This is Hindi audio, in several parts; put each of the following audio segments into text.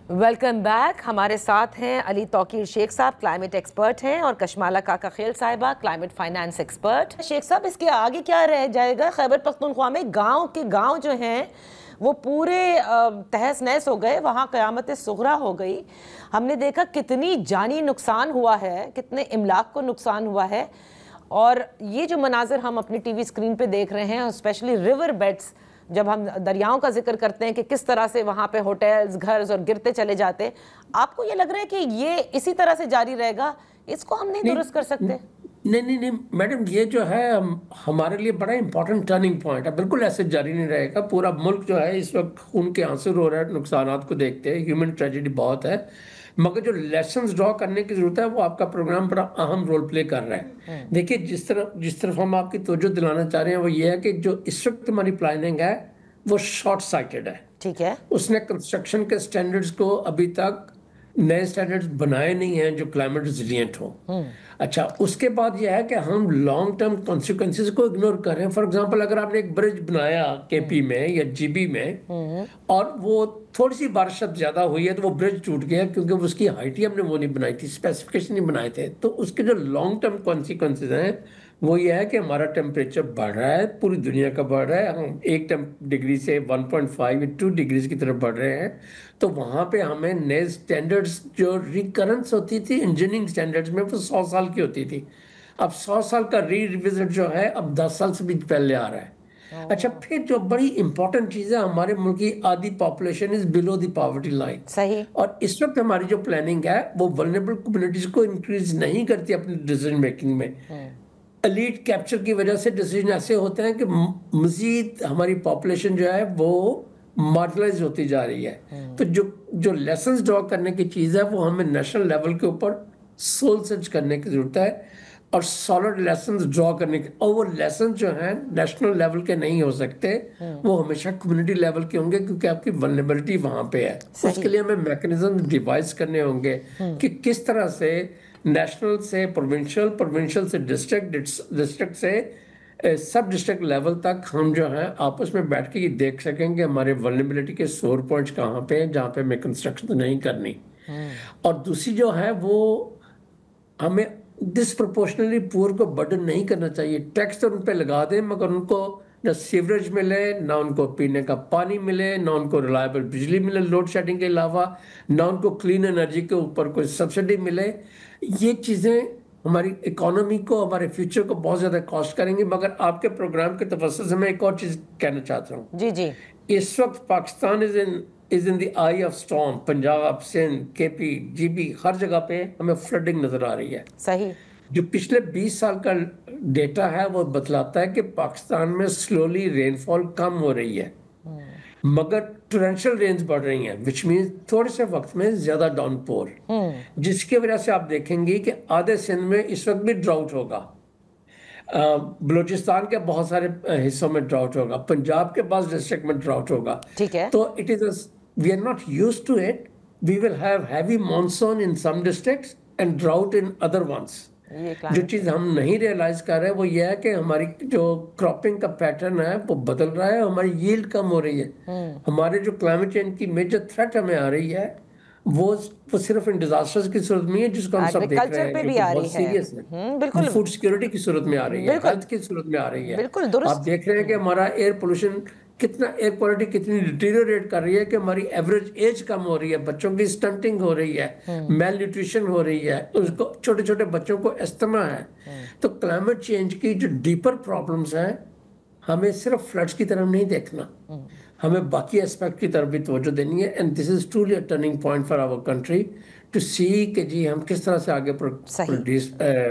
Welcome back. हमारे साथ हैं अली तौकीर शेख साहब, क्लाइमेट एक्सपर्ट हैं, और कशमाला काका खेल साहिबा, क्लाइमेट फाइनेंस एक्सपर्ट। शेख साहब, इसके आगे क्या रह जाएगा? खैबर पख्तूनख्वा में गांव जो हैं वो पूरे तहस नहस हो गए, वहाँ क़यामत सुगरा हो गई। हमने देखा कितनी जानी नुकसान हुआ है, कितने इमलाक को नुकसान हुआ है। और ये जो मनाजिर हम अपनी टीवी स्क्रीन पे देख रहे हैं, स्पेशली रिवर बेड्स, जब हम दरियाओं का जिक्र करते हैं कि किस तरह से वहाँ पे होटल्स, घर और गिरते चले जाते हैं, आपको ये लग रहा है कि ये इसी तरह से जारी रहेगा? इसको हम नहीं दुरुस्त कर सकते? नहीं मैडम, ये जो है हमारे लिए बड़ा इंपॉर्टेंट टर्निंग पॉइंट है। बिल्कुल ऐसे जारी नहीं रहेगा। पूरा मुल्क जो है इस वक्त खून के आंसू रो रहा है, नुकसानात को देखते हैं, ह्यूमन ट्रेजेडी बहुत है। मगर जो लेसन्स ड्रॉ करने की जरूरत है वो आपका प्रोग्राम बड़ा अहम रोल प्ले कर रहा है। देखिए, जिस तरफ हम आपकी तवज्जो दिलाना चाह रहे हैं वो ये है कि जो इस वक्त हमारी प्लानिंग है वो शॉर्ट साइटेड है। ठीक है। उसने कंस्ट्रक्शन के स्टैंडर्ड्स को अभी तक नए स्टैंडर्ड्स बनाए नहीं हैं जो क्लाइमेट रिजिलियंट हो। अच्छा, उसके बाद यह है कि हम लॉन्ग टर्म कॉन्सिक्वेंसेस को इग्नोर कर रहे हैं। फॉर एग्जांपल, अगर आपने एक ब्रिज बनाया केपी में या जीबी में और वो थोड़ी सी बारिश ज्यादा हुई है तो वो ब्रिज टूट गया, क्योंकि उसकी हाइट ही हमने वो नहीं बनाई थी, स्पेसिफिकेशन नहीं बनाए थे। तो उसके जो लॉन्ग टर्म कॉन्सिक्वेंसेज हैं वो ये है कि हमारा टेम्परेचर बढ़ रहा है, पूरी दुनिया का बढ़ रहा है। हम 1 डिग्री से 1.5 या 2 डिग्रीज की तरफ बढ़ रहे हैं। तो वहाँ पे हमें नए स्टैंडर्ड्स, जो रिकरेंस होती थी इंजीनियरिंग स्टैंडर्ड्स में, वो 100 साल की होती थी। अब 100 साल का रिविजिट जो है अब 10 साल से भी पहले आ रहा है। अच्छा, फिर जो बड़ी इंपॉर्टेंट चीज़ है, हमारे मुल्क की आधी population is below the poverty line. सही। और इस वक्त हमारी जो प्लानिंग है वो वल्नरेबल कम्युनिटीज को इंक्रीज नहीं करती अपनी डिसीजन मेकिंग में। एलीट कैप्चर की वजह से डिसीजन ऐसे होते हैं कि मजीद हमारी पॉपुलेशन जो है वो मार्जिनलाइज होती जा रही है। तो जो लेसन्स ड्रॉ करने की चीज़ है वो हमें नेशनल लेवल के ऊपर सोल सर्च करने की जरूरत है और सॉलिड लेसन्स ड्रॉ करने के। और वो लेसन जो हैं नेशनल लेवल के नहीं हो सकते, वो हमेशा कम्युनिटी लेवल के होंगे, क्योंकि आपकी वल्नरेबिलिटी वहाँ पे है। उसके लिए हमें मैकेनिज्म डिवाइस करने होंगे कि किस तरह से नेशनल से प्रोविंशियल, प्रोविंशियल से डिस्ट्रिक्ट, डिस्ट्रिक्ट से सब डिस्ट्रिक्ट लेवल तक हम जो है आपस में बैठ के ये देख सकेंगे हमारे वल्नरेबिलिटी के सोर पॉइंट्स कहाँ पे हैं, जहाँ पे हमें कंस्ट्रक्शन नहीं करनी। और दूसरी जो है वो हमें डिसप्रोपोर्शनली पुअर को बर्डन नहीं करना चाहिए। टैक्स तो उन पे लगा दें, मगर उनको ना सीवरेज मिले, ना उनको पीने का पानी मिले, ना उनको रिलायबल बिजली मिले लोड शेडिंग के अलावा, ना उनको क्लीन एनर्जी के ऊपर कोई सब्सिडी मिले। ये चीज़ें हमारी इकोनॉमी को, हमारे फ्यूचर को बहुत ज़्यादा कॉस्ट करेंगी। मगर आपके प्रोग्राम के तवज्जो से मैं एक और चीज़ कहना चाहता हूँ। जी जी। इस वक्त Pakistan is in the eye of storm. Punjab, Sindh, KP, GB, हर जगह पे हमें फ्लडिंग नजर आ रही है। सही। जो पिछले 20 साल का डेटा है वो बतलाता है कि पाकिस्तान में स्लोली रेनफॉल कम हो रही है, मगर टोरेंशियल रेंज बढ़ रही हैं, विच मीन्स थोड़े से वक्त में ज्यादा डाउनपोर, जिसकी वजह से आप देखेंगे कि आधे सिंध में इस वक्त भी ड्राउट होगा, बलूचिस्तान के बहुत सारे हिस्सों में ड्राउट होगा, पंजाब के पास डिस्ट्रिक्ट में ड्राउट होगा। ठीक है। तो it is, we are not used to it. We will have heavy monsoon in some districts and drought in other ones. जो चीज़ हम नहीं रियलाइज कर रहे हैं वो ये है कि हमारी जो क्रॉपिंग का पैटर्न है वो बदल रहा है, हमारी यील्ड कम हो रही है। हमारे जो क्लाइमेट चेंज की मेजर थ्रेट हमें आ रही है वो सिर्फ इन डिजास्टर्स की सूरत में है, जिसको हम सब देख रहे हैं, पे भी आ रही सीरियस है। बिल्कुल। फूड सिक्योरिटी की सूरत में आ रही है, हेल्थ की सूरत में आ रही है। बिल्कुल दुरुस्त। आप देख रहे हैं कि हमारा एयर पोल्यूशन कितना, एयर क्वालिटी कितनी डिटीरियोरेट कर रही है कि हमारी एवरेज एज कम हो रही है, बच्चों की स्टंटिंग हो रही है, मेल न्यूट्रिशन हो रही है, उसको छोटे छोटे बच्चों को अस्थमा है। तो क्लाइमेट चेंज की जो डीपर प्रॉब्लम्स हैं, हमें सिर्फ फ्लड्स की तरफ नहीं देखना, हमें बाकी एस्पेक्ट की तरफ भी तवज्जो देनी है। And this is truly a turning point for our country to see कि जी हम किस तरह से आगे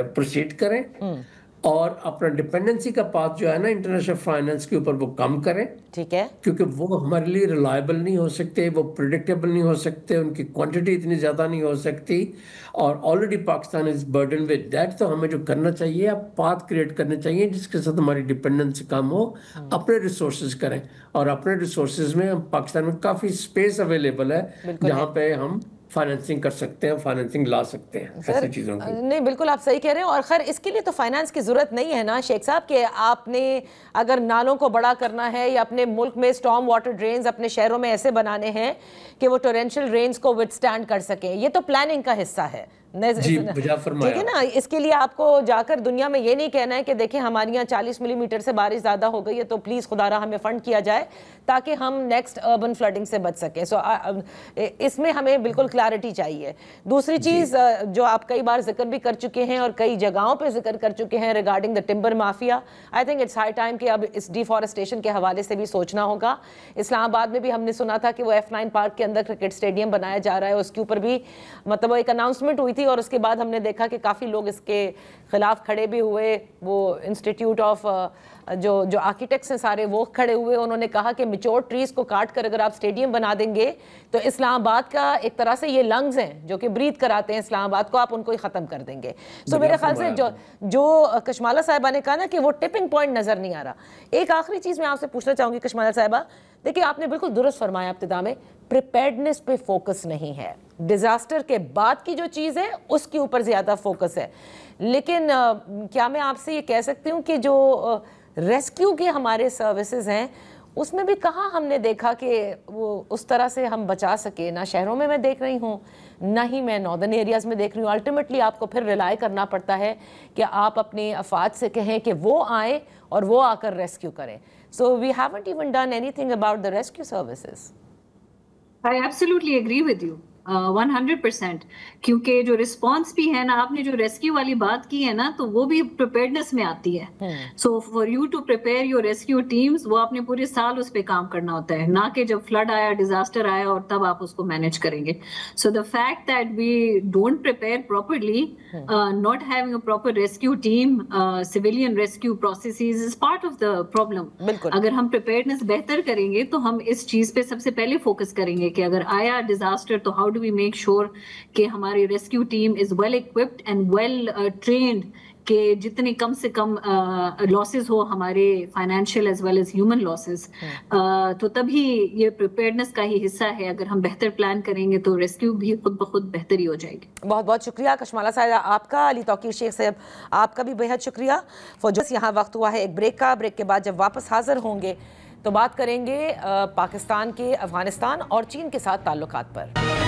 प्रोसीड करें और अपना डिपेंडेंसी का पाथ जो है ना इंटरनेशनल फाइनेंस के ऊपर वो कम करें। ठीक है। क्योंकि वो हमारे लिए रिलायबल नहीं हो सकते, वो प्रिडिक्टेबल नहीं हो सकते, उनकी क्वांटिटी इतनी ज़्यादा नहीं हो सकती, और already Pakistan is burden with that. तो हमें जो करना चाहिए, अब पाथ क्रिएट करने चाहिए जिसके साथ हमारी डिपेंडेंसी कम हो, अपने रिसोर्सेज करें। और अपने रिसोर्सेज में पाकिस्तान में काफ़ी स्पेस अवेलेबल है जहाँ पे हम फाइनेंसिंग कर सकते हैं, फाइनेंसिंग ला सकते हैं ऐसी चीज़ों की। नहीं, बिल्कुल आप सही कह रहे हैं। और खैर इसके लिए तो फाइनेंस की ज़रूरत नहीं है ना शेख साहब, कि आपने अगर नालों को बड़ा करना है या अपने मुल्क में स्टॉर्म वाटर ड्रेन्स अपने शहरों में ऐसे बनाने हैं कि वो टोरेंशियल रेन्स को विथस्टैंड कर सकें, ये तो प्लानिंग का हिस्सा है। ठीक है ना। इसके लिए आपको जाकर दुनिया में ये नहीं कहना है कि देखें हमारे यहाँ 40 मिलीमीटर से बारिश ज़्यादा हो गई है तो प्लीज़ खुदारा हमें फ़ंड किया जाए ताकि हम नेक्स्ट अर्बन फ्लडिंग से बच सकें। सो इसमें हमें बिल्कुल क्लैरिटी चाहिए। दूसरी चीज़ जो आप कई बार जिक्र भी कर चुके हैं और कई जगहों पे जिक्र कर चुके हैं regarding the timber mafia, I think it's high time कि अब इस डिफॉरेस्टेशन के हवाले से भी सोचना होगा। इस्लामाबाद में भी हमने सुना था कि वो F9 पार्क के अंदर क्रिकेट स्टेडियम बनाया जा रहा है, उसके ऊपर भी मतलब एक अनाउंसमेंट हुई थी और उसके बाद हमने देखा कि काफ़ी लोग इसके खिलाफ खड़े भी हुए। वो इंस्टीट्यूट ऑफ जो आर्किटेक्ट्स हैं सारे वो खड़े हुए, उन्होंने कहा कि मैच्योर ट्रीज को काट कर अगर आप स्टेडियम बना देंगे तो इस्लामाबाद का एक तरह से ये लंग्स हैं जो कि ब्रीथ कराते हैं इस्लामाबाद को, आप उनको ही ख़त्म कर देंगे। सो मेरे ख्याल से जो कशमाला साहिबा ने कहा ना कि वो टिपिंग पॉइंट नज़र नहीं आ रहा। एक आखिरी चीज़ मैं आपसे पूछना चाहूँगी कशमाला साहिबा, देखिए आपने बिल्कुल दुरुस्त फरमाया इब्तिदा में, प्रिपेयर्डनेस पे फोकस नहीं है, डिज़ास्टर के बाद की जो चीज़ है उसके ऊपर ज़्यादा फोकस है। लेकिन क्या मैं आपसे ये कह सकती हूँ कि जो रेस्क्यू के हमारे सर्विसेज हैं उसमें भी कहाँ हमने देखा कि वो उस तरह से हम बचा सके, ना शहरों में मैं देख रही हूँ ना ही मैं नॉर्दर्न एरियाज़ में देख रही हूँ। अल्टीमेटली आपको फिर रिलाई करना पड़ता है कि आप अपने अफवाद से कहें कि वो आए और वो आकर रेस्क्यू करें। So we haven't even done anything about the rescue services. I absolutely agree with you. 100%, क्योंकि जो रिस्पॉन्स भी है ना, आपने जो रेस्क्यू वाली बात की है ना, तो वो भी प्रिपेयर्डनेस में आती है। So for you to prepare your rescue teams, वो आपने पूरे साल उस पर काम करना होता है, ना कि जब फ्लड आया, डिजास्टर आया और तब आप उसको मैनेज करेंगे। So the fact that we don't prepare properly, not having a proper rescue team, civilian rescue processes is part of the problem. अगर हम प्रिपेयर्डनेस बेहतर करेंगे तो हम इस चीज पे सबसे पहले फोकस करेंगे कि अगर आया डिजास्टर तो how do we make sure कि हमारी rescue team is well equipped and well trained कि जितने कम से कम लॉसेस हो हमारे financial as well as human losses, तो तभी ये प्रिपेयर्डनेस का ही हिस्सा है। अगर हम बेहतर प्लान करेंगे तो रेस्क्यू भी खुद ब खुद बेहतर ही हो जाएगी। बहुत बहुत शुक्रिया कशमाला साहिबा आपका, अली तौकीर शेख साहब आपका भी बेहद शुक्रिया। फौजस यहाँ वक्त हुआ है एक ब्रेक का। ब्रेक के बाद जब वापस हाजिर होंगे तो बात करेंगे पाकिस्तान के अफगानिस्तान और चीन के साथ ताल्लुकात पर।